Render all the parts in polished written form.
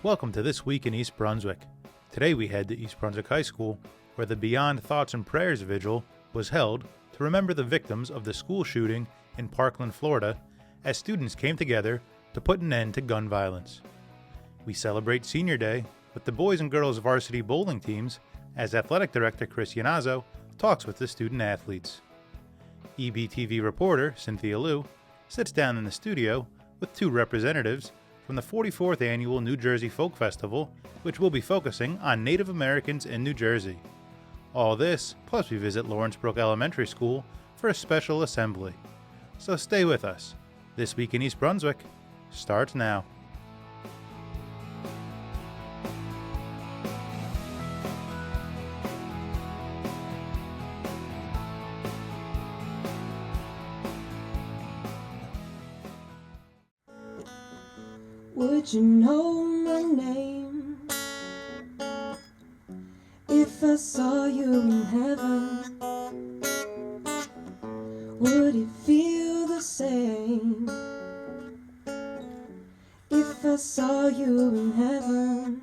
Welcome to This Week in East Brunswick. Today we head to East Brunswick High School, where the Beyond Thoughts and Prayers Vigil was held to remember the victims of the school shooting in Parkland, Florida, as students came together to put an end to gun violence. We celebrate Senior Day with the boys and girls varsity bowling teams as Athletic Director Chris Yanazzo talks with the student athletes. EBTV reporter Cynthia Liu sits down in the studio with two representatives from the 44th Annual New Jersey Folk Festival, which will be focusing on Native Americans in New Jersey. All this, plus we visit Lawrence Brook Elementary School for a special assembly. So stay with us. This Week in East Brunswick starts now. Would you know my name if I saw you in heaven? Would it feel the same if I saw you in heaven?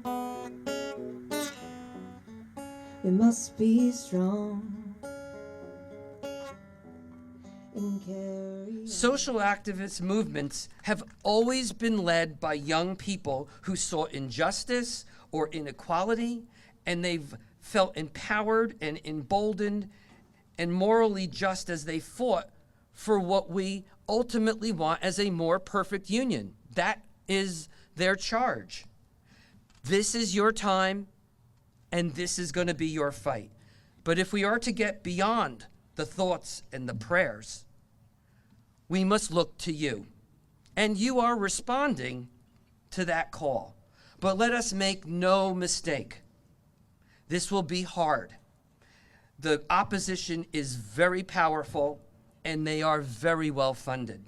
We must be strong and carry. Social activist movements have always been led by young people who saw injustice or inequality, and they've felt empowered and emboldened and morally just as they fought for what we ultimately want as a more perfect union. That is their charge. This is your time, and this is going to be your fight. But if we are to get beyond the thoughts and the prayers, we must look to you. And you are responding to that call. But let us make no mistake. This will be hard. The opposition is very powerful, and they are very well funded.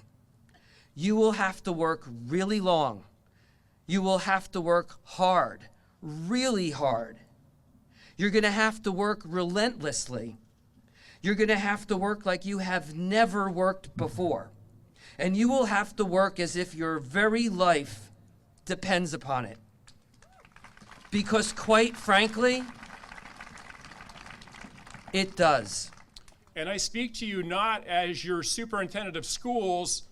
You will have to work really long. You will have to work hard, really hard. You're going to have to work relentlessly. You're going to have to work like you have never worked before. And you will have to work as if your very life depends upon it. Because quite frankly, it does. And I speak to you not as your superintendent of schools,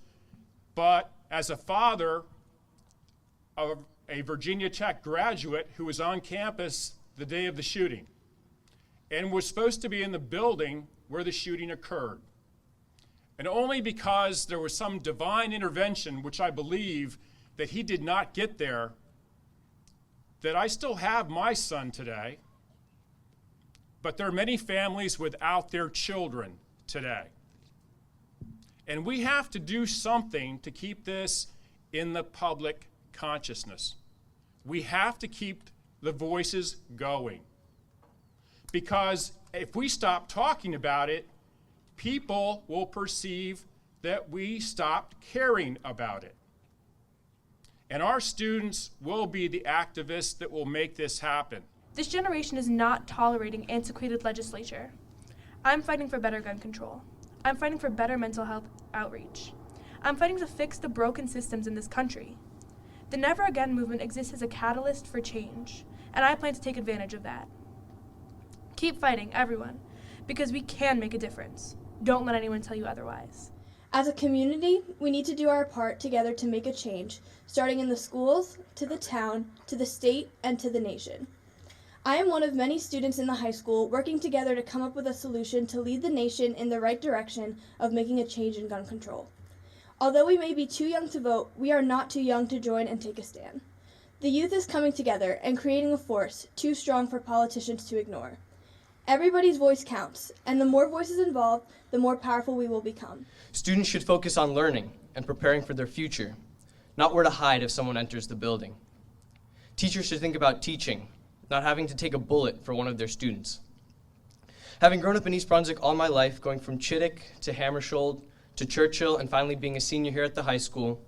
but as a father of a Virginia Tech graduate who was on campus the day of the shooting and was supposed to be in the building where the shooting occurred. And only because there was some divine intervention, which I believe that he did not get there, that I still have my son today. But there are many families without their children today. And we have to do something to keep this in the public consciousness. We have to keep the voices going. Because if we stop talking about it, people will perceive that we stopped caring about it. And our students will be the activists that will make this happen. This generation is not tolerating antiquated legislature. I'm fighting for better gun control. I'm fighting for better mental health outreach. I'm fighting to fix the broken systems in this country. The Never Again movement exists as a catalyst for change, and I plan to take advantage of that. Keep fighting, everyone, because we can make a difference. Don't let anyone tell you otherwise. As a community, we need to do our part together to make a change, starting in the schools, to the town, to the state, and to the nation. I am one of many students in the high school working together to come up with a solution to lead the nation in the right direction of making a change in gun control. Although we may be too young to vote, we are not too young to join and take a stand. The youth is coming together and creating a force too strong for politicians to ignore. Everybody's voice counts, and the more voices involved, the more powerful we will become. Students should focus on learning and preparing for their future, not where to hide if someone enters the building. Teachers should think about teaching, not having to take a bullet for one of their students. Having grown up in East Brunswick all my life, going from Chittick to Hammersholt to Churchill and finally being a senior here at the high school,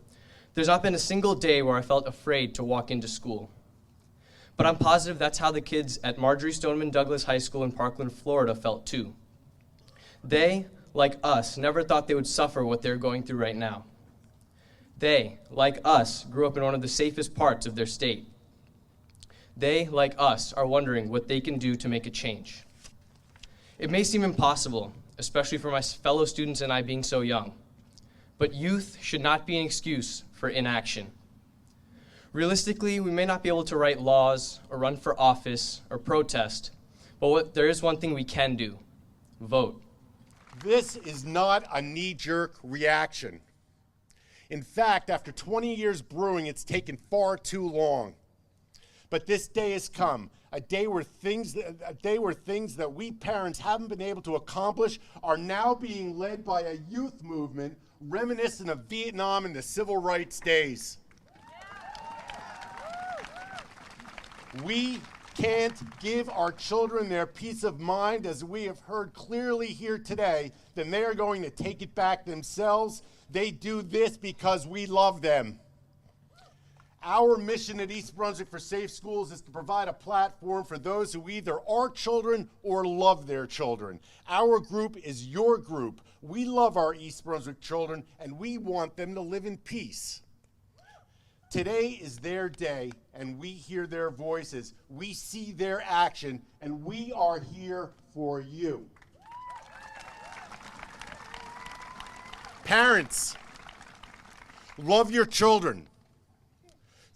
there's not been a single day where I felt afraid to walk into school. But I'm positive that's how the kids at Marjorie Stoneman Douglas High School in Parkland, Florida felt too. They, like us, never thought they would suffer what they're going through right now. They, like us, grew up in one of the safest parts of their state. They, like us, are wondering what they can do to make a change. It may seem impossible, especially for my fellow students and I being so young, but youth should not be an excuse for inaction. Realistically, we may not be able to write laws or run for office or protest, but there is one thing we can do: vote. This is not a knee-jerk reaction. In fact, after 20 years brewing, it's taken far too long. But this day has come, a day where things that we parents haven't been able to accomplish are now being led by a youth movement reminiscent of Vietnam and the civil rights days. We can't give our children their peace of mind, as we have heard clearly here today, then they are going to take it back themselves. They do this because we love them. Our mission at East Brunswick for Safe Schools is to provide a platform for those who either are children or love their children. Our group is your group. We love our East Brunswick children, and we want them to live in peace. Today is their day, and we hear their voices. We see their action, and we are here for you. Parents, love your children.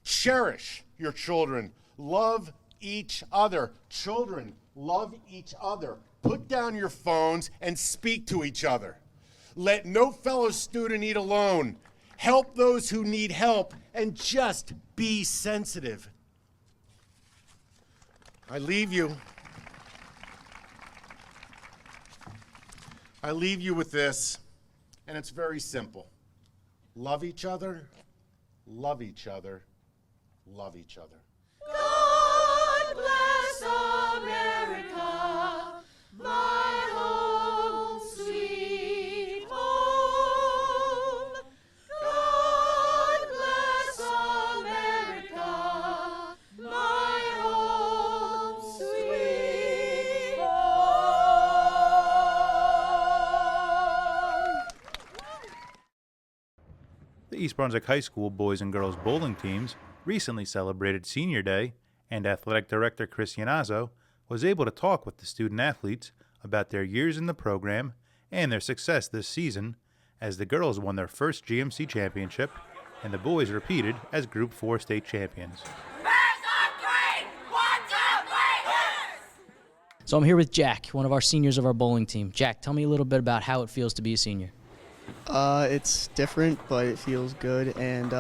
Cherish your children. Love each other. Children, love each other. Put down your phones and speak to each other. Let no fellow student eat alone. Help those who need help, and just be sensitive. I leave you with this, and it's very simple. Love each other, love each other, love each other. God bless America, my home sweet home. God bless America, my home sweet home. The East Brunswick High School boys and girls bowling teams recently celebrated Senior Day, and Athletic Director Chris Iannazzo was able to talk with the student athletes about their years in the program and their success this season, as the girls won their first GMC championship and the boys repeated as Group 4 state champions. So I'm here with Jack, one of our seniors of our bowling team. Jack, tell me a little bit about how it feels to be a senior. It's different, but it feels good, and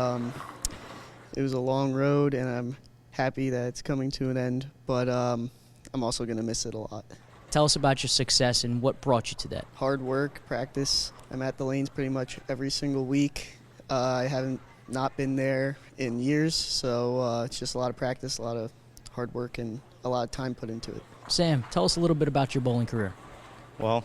it was a long road, and I'm happy that it's coming to an end, but I'm also going to miss it a lot. Tell us about your success and what brought you to that. Hard work, practice. I'm at the lanes pretty much every single week. I haven't not been there in years, so it's just a lot of practice, a lot of hard work, and a lot of time put into it. Sam, tell us a little bit about your bowling career. Well,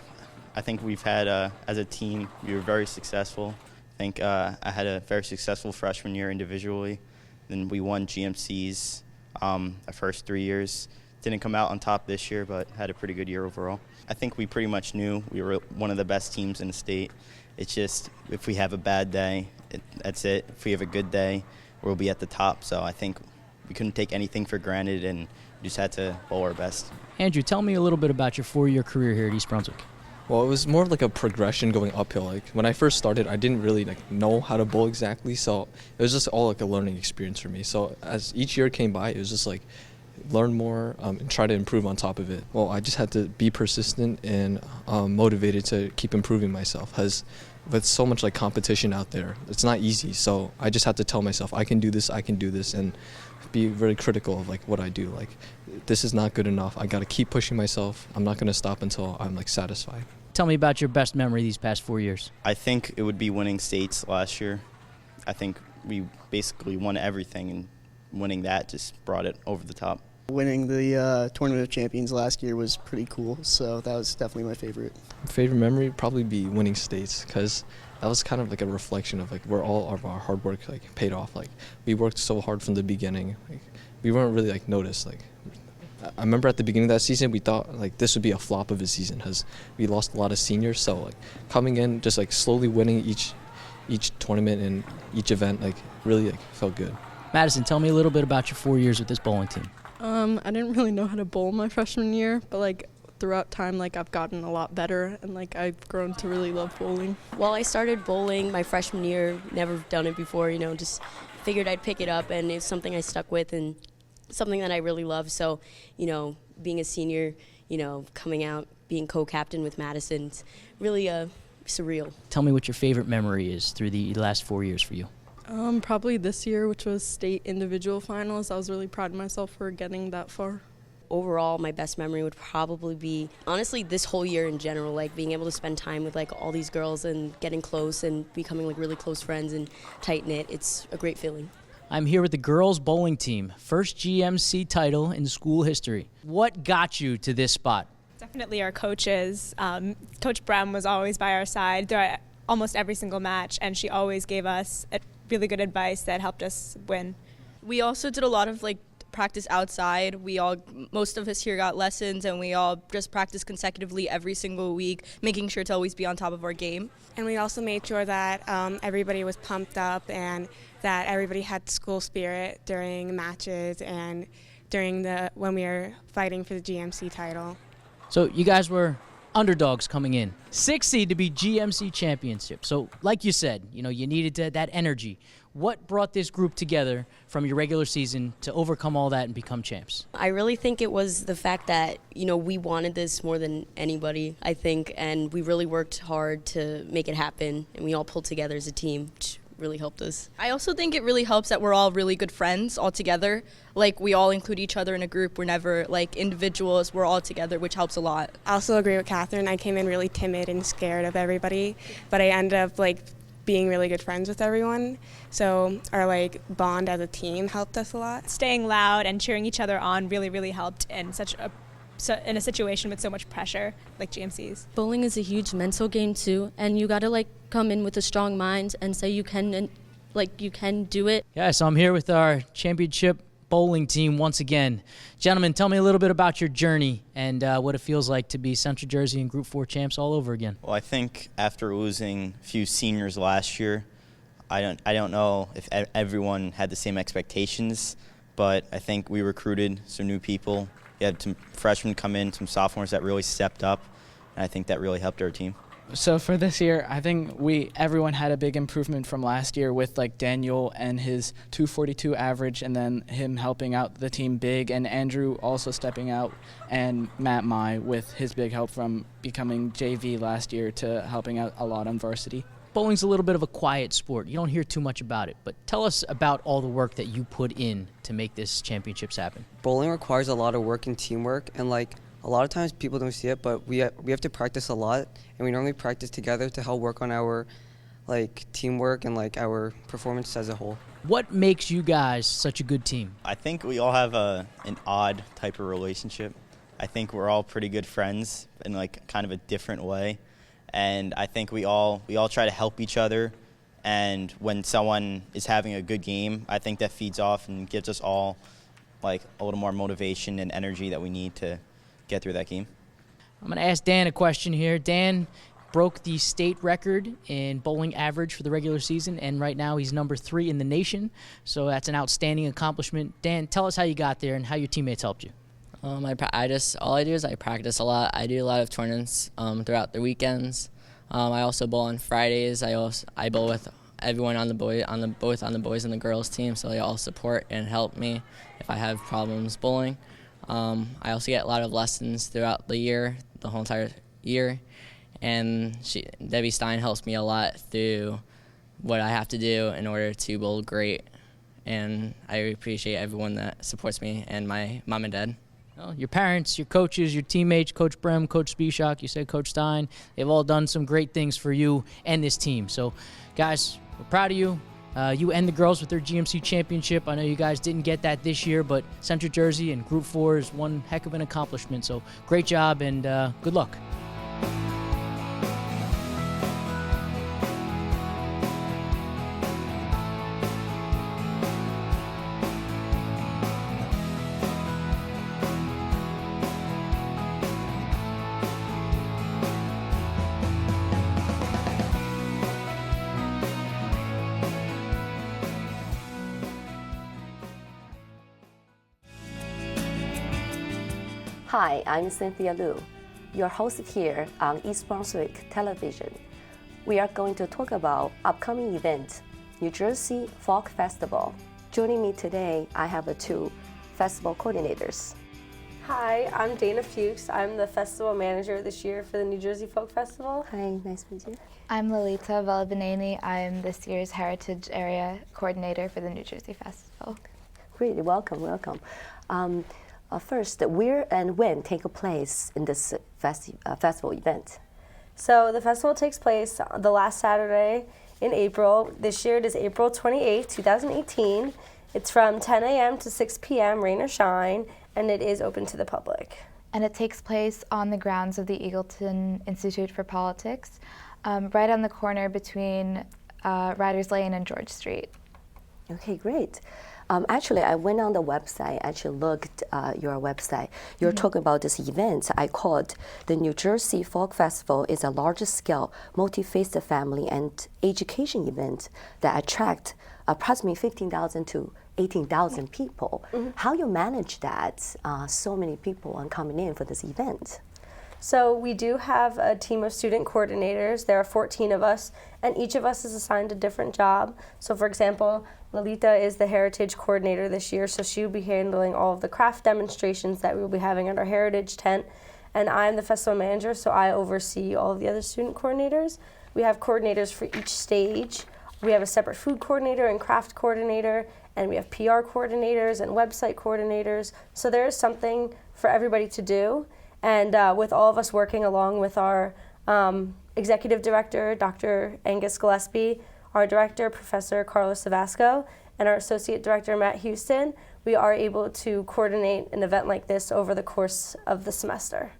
I think we've had, as a team, we were very successful. I think I had a very successful freshman year individually. Then we won GMCs our first 3 years. Didn't come out on top this year, but had a pretty good year overall. I think we pretty much knew we were one of the best teams in the state. It's just if we have a bad day, that's it. If we have a good day, we'll be at the top. So I think we couldn't take anything for granted, and we just had to bowl our best. Andrew, tell me a little bit about your 4-year career here at East Brunswick. Well, it was more of like a progression going uphill. Like when I first started, I didn't really know how to bowl exactly, so it was just all like a learning experience for me. So as each year came by, it was just like learn more and try to improve on top of it. Well, I just had to be persistent and motivated to keep improving myself. Because with so much like competition out there, it's not easy. So I just had to tell myself I can do this, and be very critical of like what I do. Like this is not good enough. I got to keep pushing myself. I'm not going to stop until I'm like satisfied. Tell me about your best memory these past 4 years. I think it would be winning states last year. I think we basically won everything, and winning that just brought it over the top. Winning the Tournament of Champions last year was pretty cool, so that was definitely my favorite. Favorite memory would probably be winning states, because that was kind of like a reflection of like where all of our hard work like paid off. Like we worked so hard from the beginning. Like we weren't really like noticed. Like I remember at the beginning of that season, we thought like this would be a flop of a season because we lost a lot of seniors. So like coming in, just like slowly winning each tournament and each event, like really like felt good. Madison, tell me a little bit about your 4 years with this bowling team. I didn't really know how to bowl my freshman year, but like throughout time, like I've gotten a lot better and like I've grown to really love bowling. Well, I started bowling my freshman year, never done it before, just figured I'd pick it up, and it's something I stuck with and something that I really love. So, being a senior, coming out, being co-captain with Madison, it's really surreal. Tell me what your favorite memory is through the last 4 years for you. Probably this year, which was state individual finals. I was really proud of myself for getting that far. Overall, my best memory would probably be, honestly, this whole year in general, like being able to spend time with like all these girls and getting close and becoming like really close friends and tight-knit. It's a great feeling. I'm here with the girls bowling team, first GMC title in school history. What got you to this spot? Definitely our coaches. Coach Brem was always by our side throughout almost every single match, and she always gave us really good advice that helped us win. We also did a lot of practice outside. Most of us here got lessons, and we all just practiced consecutively every single week, making sure to always be on top of our game. And we also made sure that everybody was pumped up and that everybody had school spirit during matches and during when we were fighting for the GMC title. So you guys were underdogs coming in. 6th seed to be GMC championship. So like you said, you needed that energy. What brought this group together from your regular season to overcome all that and become champs? I really think it was the fact that, we wanted this more than anybody, I think, and we really worked hard to make it happen, and we all pulled together as a team, which really helped us. I also think it really helps that we're all really good friends all together. We all include each other in a group. We're never individuals. We're all together, which helps a lot. I also agree with Catherine. I came in really timid and scared of everybody, but I ended up being really good friends with everyone. So our bond as a team helped us a lot. Staying loud and cheering each other on really, really helped in in a situation with so much pressure like GMC's. Bowling is a huge mental game too, and you gotta come in with a strong mind and say you can, and you can do it. Yeah, so I'm here with our championship bowling team once again. Gentlemen, tell me a little bit about your journey and what it feels like to be Central Jersey and Group 4 champs all over again. Well, I think after losing a few seniors last year, I don't know if everyone had the same expectations, but I think we recruited some new people. We had some freshmen come in, some sophomores that really stepped up, and I think that really helped our team. So for this year, I think everyone had a big improvement from last year with Daniel and his 242 average, and then him helping out the team big, and Andrew also stepping out, and Matt Mai with his big help from becoming JV last year to helping out a lot on varsity. Bowling's a little bit of a quiet sport. You don't hear too much about it, but tell us about all the work that you put in to make this championships happen. Bowling requires a lot of work and teamwork, and a lot of times people don't see it, but we have to practice a lot, and we normally practice together to help work on our teamwork and our performance as a whole. What makes you guys such a good team? I think we all have an odd type of relationship. I think we're all pretty good friends in kind of a different way. And I think we all try to help each other, and when someone is having a good game, I think that feeds off and gives us all a little more motivation and energy that we need to get through that game. I'm going to ask Dan a question here. Dan broke the state record in bowling average for the regular season, and right now he's number 3 in the nation, so that's an outstanding accomplishment. Dan, tell us how you got there and how your teammates helped you. All I do is I practice a lot. I do a lot of tournaments throughout the weekends. I also bowl on Fridays. I bowl with everyone on the boys and the girls team, so they all support and help me if I have problems bowling. I also get a lot of lessons throughout the year, the whole entire year, and Debbie Stein helps me a lot through what I have to do in order to bowl great, and I appreciate everyone that supports me and my mom and dad. Well, your parents, your coaches, your teammates, Coach Brem, Coach Spieshak, you said Coach Stein, they've all done some great things for you and this team. So, guys, we're proud of you. You and the girls with their GMC championship. I know you guys didn't get that this year, but Central Jersey and Group 4 is one heck of an accomplishment. So, great job and good luck. Hi, I'm Cynthia Liu, your host here on East Brunswick Television. We are going to talk about upcoming event, New Jersey Folk Festival. Joining me today, I have two festival coordinators. Hi, I'm Dana Fuchs. I'm the festival manager this year for the New Jersey Folk Festival. Hi, nice to meet you. I'm Lolita Valabaneni. I'm this year's Heritage Area Coordinator for the New Jersey Festival. Great, welcome. First, where and when take place in this festival event? So the festival takes place the last Saturday in April. This year it is April 28, 2018. It's from 10 a.m. to 6 p.m., rain or shine, and it is open to the public. And it takes place on the grounds of the Eagleton Institute for Politics, right on the corner between Riders Lane and George Street. Okay, great. Actually, I went on the website, looked your website. You're talking about this event. I called the New Jersey Folk Festival is a large-scale, multi-faced family and education event that attract approximately 15,000 to 18,000 people. How you manage that? So many people are coming in for this event. So we do have a team of student coordinators. There are 14 of us, and each of us is assigned a different job. So for example, Lolita is the heritage coordinator this year, so she will be handling all of the craft demonstrations that we will be having at our heritage tent. And I'm the festival manager, so I oversee all of the other student coordinators. We have coordinators for each stage. We have a separate food coordinator and craft coordinator, and we have PR coordinators and website coordinators. So there is something for everybody to do. And with all of us working along with our executive director, Dr. Angus Gillespie, our director, Professor Carlos Savasco, and our associate director, Matt Houston, we are able to coordinate an event like this over the course of the semester.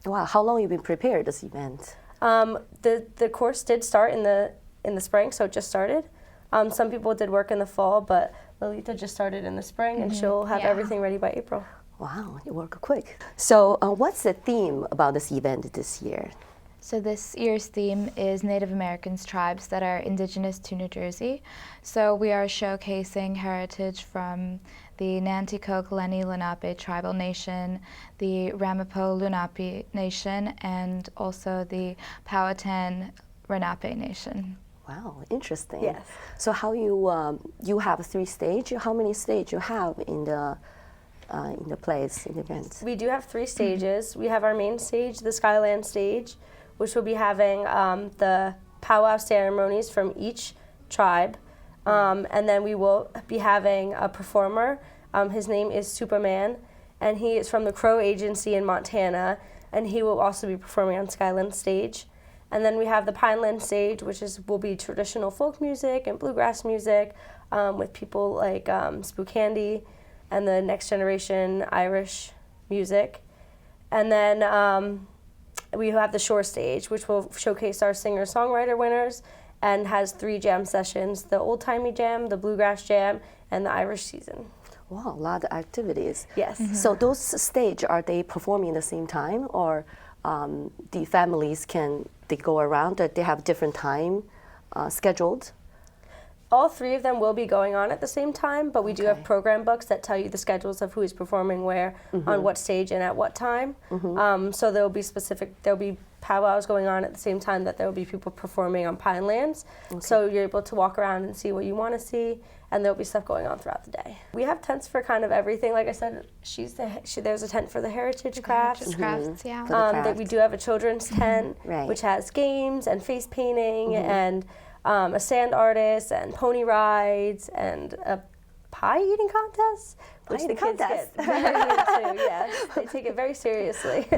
Wow, how long have you been preparing this event? The course did start in the spring, so it just started. Some people did work in the fall, but Lolita just started in the spring, and she'll have everything ready by April. Wow, you work quick. So what's the theme about this event this year? So this year's theme is Native Americans tribes that are indigenous to New Jersey. So we are showcasing heritage from the Nanticoke Lenni Lenape tribal nation, the Ramapo Lenape nation, and also the Powhatan Lenape nation. Wow, interesting. Yes. So how you have 3 stages? How many stages you have in the place, in the event? We do have 3 stages. We have our main stage, the Skyland stage, which will be having the powwow ceremonies from each tribe. And then we will be having a performer. His name is Superman, and he is from the Crow Agency in Montana, and he will also be performing on Skyland stage. And then we have the Pineland stage, which will be traditional folk music and bluegrass music with people like Spookandy and the next generation Irish music. And then we have the Shore stage, which will showcase our singer-songwriter winners and has 3 jam sessions, the old-timey jam, the bluegrass jam, and the Irish season. Wow, a lot of activities. Yes. So those stages, are they performing at the same time, or the families they go around, or they have different time scheduled? All 3 of them will be going on at the same time, but we do have program books that tell you the schedules of who is performing where, on what stage and at what time. So there'll be powwows going on at the same time that there will be people performing on Pinelands. So you're able to walk around and see what you want to see, and there'll be stuff going on throughout the day. We have tents for kind of everything. Like I said, there's a tent for the heritage crafts. Crafts, yeah. That we do have a children's tent, Right. which has games and face painting and a sand artist and pony rides and a pie eating contest, which the kids get very into. Yes, they take it very seriously.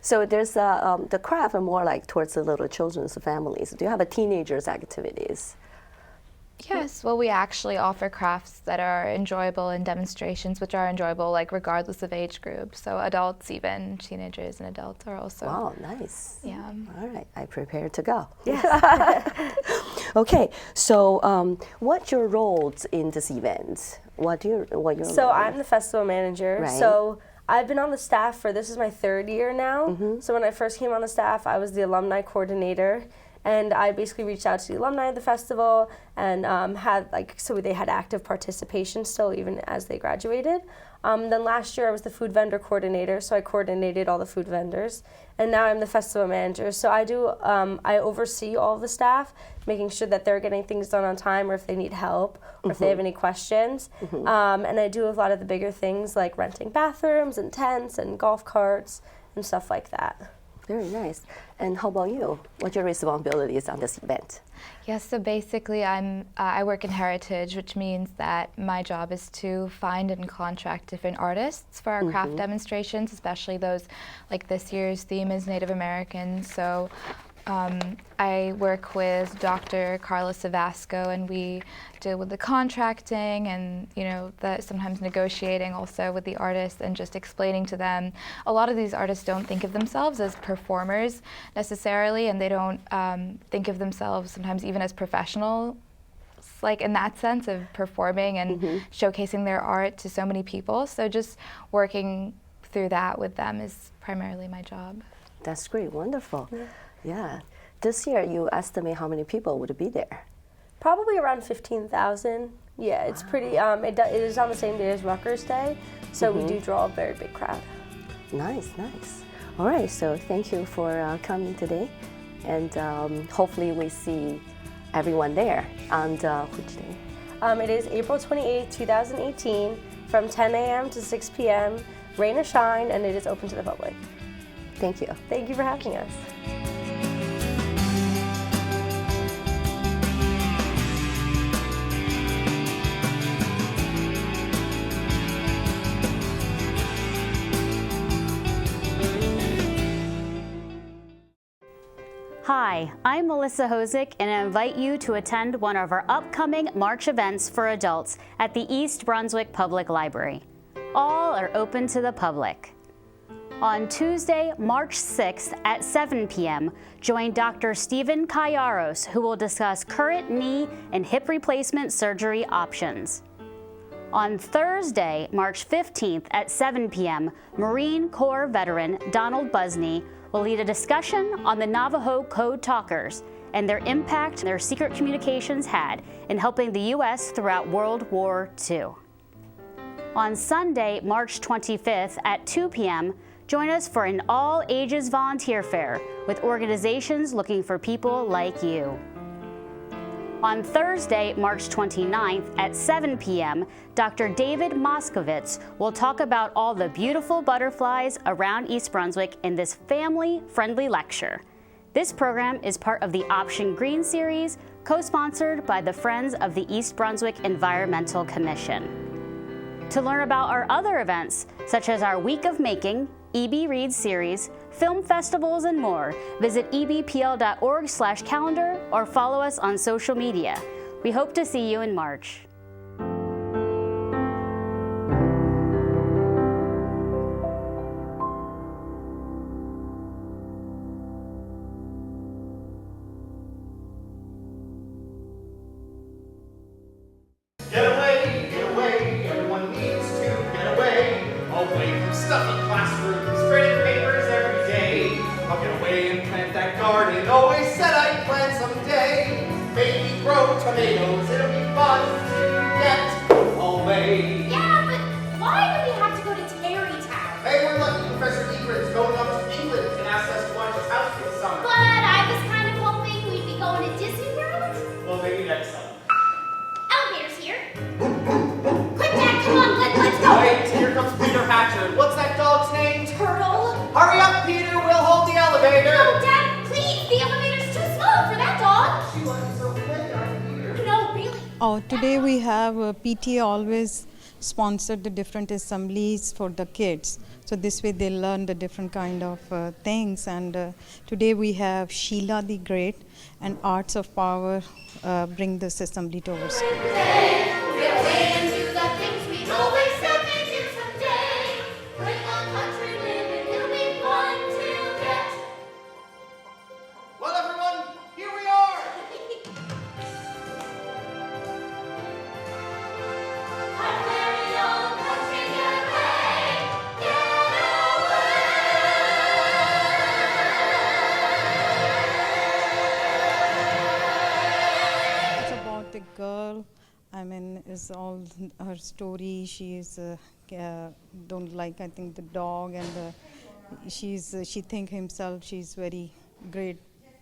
So there's the craft are more like towards the little children's families. Do you have a teenagers activities? Yes, well, we actually offer crafts that are enjoyable and demonstrations which are enjoyable, like regardless of age group. So adults, even teenagers and adults are also. Wow, nice. Yeah. All right, I prepared to go. Yes. Okay, so what's your roles in this event? What your So I'm the festival manager. Right. So I've been on the staff this is my 3rd year now. So when I first came on the staff, I was the alumni coordinator. And I basically reached out to the alumni of the festival and so they had active participation still even as they graduated. Then last year I was the food vendor coordinator, so I coordinated all the food vendors. And now I'm the festival manager. So I oversee all of the staff, making sure that they're getting things done on time, or if they need help, or if they have any questions. And I do a lot of the bigger things like renting bathrooms and tents and golf carts and stuff like that. Very nice. And how about you? What's your responsibilities on this event? Yes, so basically I work in Heritage, which means that my job is to find and contract different artists for our craft demonstrations, especially those, like this year's theme is Native American. So I work with Dr. Carlos Savasco, and we deal with the contracting and, you know, sometimes negotiating also with the artists and just explaining to them. A lot of these artists don't think of themselves as performers necessarily, and they don't think of themselves sometimes even as professionals, like in that sense of performing and showcasing their art to so many people. So just working through that with them is primarily my job. That's great, wonderful. Yeah. This year, you estimate how many people would be there? Probably around 15,000. Yeah, it's pretty, it is on the same day as Rutgers Day, so we do draw a very big crowd. Nice, nice. All right, so thank you for coming today, and hopefully we see everyone there on which day? It is April 28th, 2018, from 10 a.m. to 6 p.m., rain or shine, and it is open to the public. Thank you. Thank you for having us. Hi, I'm Melissa Hosick, and I invite you to attend one of our upcoming March events for adults at the East Brunswick Public Library. All are open to the public. On Tuesday, March 6th at 7 p.m., join Dr. Stephen Kayaros, who will discuss current knee and hip replacement surgery options. On Thursday, March 15th at 7 p.m., Marine Corps veteran Donald Busney will lead a discussion on the Navajo Code Talkers and their impact their secret communications had in helping the U.S. throughout World War II. On Sunday, March 25th at 2 p.m., join us for an all-ages volunteer fair with organizations looking for people like you. On Thursday, March 29th at 7 p.m., Dr. David Moskowitz will talk about all the beautiful butterflies around East Brunswick in this family-friendly lecture. This program is part of the Option Green series, co-sponsored by the Friends of the East Brunswick Environmental Commission. To learn about our other events, such as our Week of Making, EB Reads series, film festivals, and more, visit ebpl.org/calendar or follow us on social media. We hope to see you in March. Get away, everyone needs to get away from stuffy classrooms, spreading papers every day. I'll get away and plant that garden, always said I'd plant someday. Maybe grow tomatoes, it'll be fun to get away. Yeah, but why do we have to go to Tarrytown? Hey, we're lucky Professor Egret's going up to England and asked us to watch his house for the summer. But I was kind of hoping we'd be going to Disney World. Well, maybe next summer. Elevator's here. Quick, Dad, come on, let's go. Wait, here comes Peter Hatcher. What's that dog's name? Turtle. Hurry up, Peter, we'll hold the elevator. No, Dad, please, the elevator's too small for that dog. Sheila, it's okay, I'm here. No, really. Oh, today we have PTA always sponsored the different assemblies for the kids. So this way they learn the different kind of things. And today we have Sheila the Great and Arts of Power bring this assembly to our school. Well, everyone, here we are. It's about the girl, is knows all her story. She's don't like, I think, the dog, and she think himself she's very great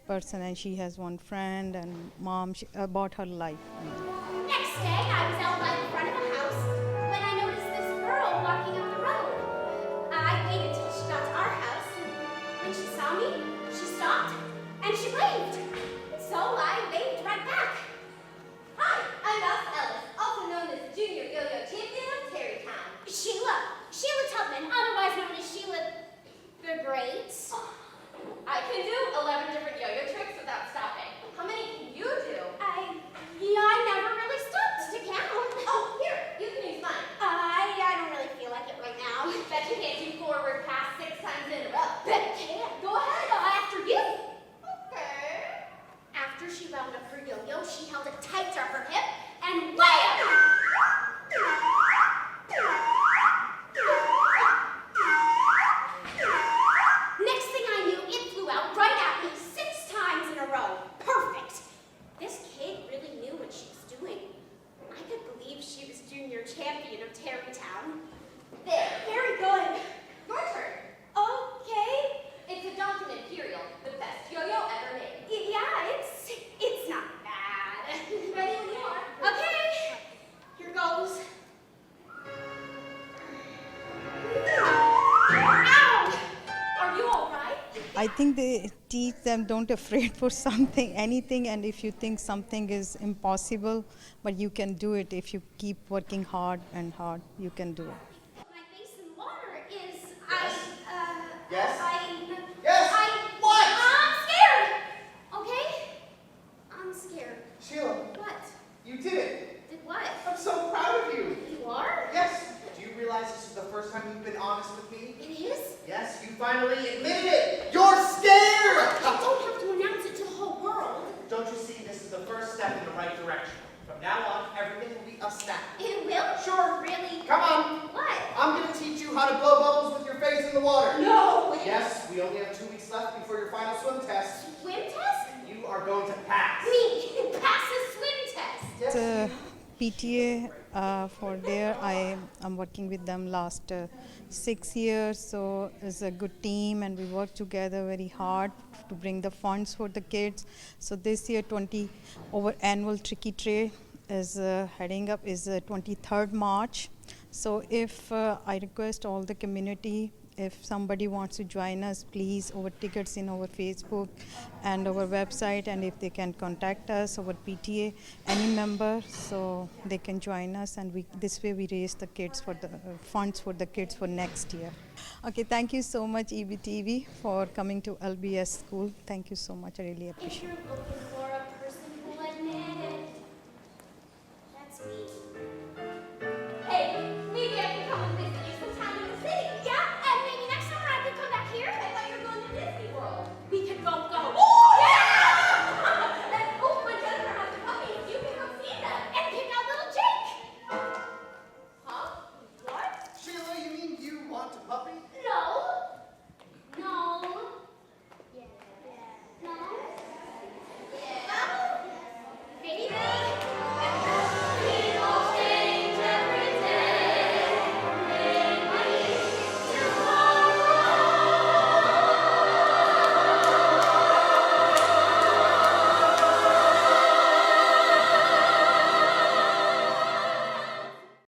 person, and she has one friend and mom about her life. Next day, I was out by the front of the house when I noticed this girl walking up the road. I waited till she got to our house, and when she saw me, she stopped and she waved. So I waved right back. Hi, I'm Beth Ellis, also known as the Junior Yo-Yo Champion of Terrytown. Sheila Tubman, otherwise known as Sheila the Great. I can do 11 different yo-yo tricks without stopping. How many can you do? I never really stopped to count. Oh, here, you can use mine. I don't really feel like it right now. Bet you can't do forward pass 6 times in a row. Bet I can. Go ahead. After you. Okay. After she wound up her yo-yo, she held it tight to her hip and wham! Next thing I knew, it flew out right at me 6 times in a row. Perfect. This kid really knew what she was doing. I could believe she was junior champion of Terrytown. There. Very good. Your turn. Okay. It's a Duncan Imperial, the best yo-yo ever made. Yeah, it's not bad. Ready when you are. Okay. Here goes. Ow! Are you all right? I think they teach them don't afraid for something, anything, and if you think something is impossible, but you can do it. If you keep working hard and hard, you can do it. My face in water is Yes? Yes? What? I'm scared. Okay? I'm scared. Sheila, What? you did it. Did what? I'm so proud of you. You are? Yes. Do you realize this is the first time you've been honest with me? It is? Yes, you finally admitted it. You're scared. I don't have to announce it to the whole world. Don't you see, this is the first step in the right direction. From now on, everything will be a snap. It will? Sure. Really? Come on. What? I'm going to teach you how to blow bubbles with your face in the water. No! Yes, we only have 2 weeks left before your final swim test. Swim test? You are going to pass. Me? Pass a swim test? Yes. The PTA for there, I'm working with them last 6 years, so it's a good team, and we work together very hard to bring the funds for the kids. So this year, our annual Tricky Tray is heading up is 23rd March. So if I request all the community, if somebody wants to join us, please, our tickets in our Facebook and our website, and if they can contact us, our PTA, any member, so they can join us, and this way we raise the kids for the funds for the kids for next year. Okay, thank you so much, EBTV, for coming to LBS school. Thank you so much, I really If appreciate you're it. looking for a person who will admit it, that's me. Hey, maybe I can come and visit you sometime in the city. Yeah, and maybe next summer I could come back here. I thought you were going to Disney World. We could go. Oh, yeah! And when Jennifer has a puppy, you can come see them. And pick out little Jake. Huh? What? Sheila, you mean you want a puppy?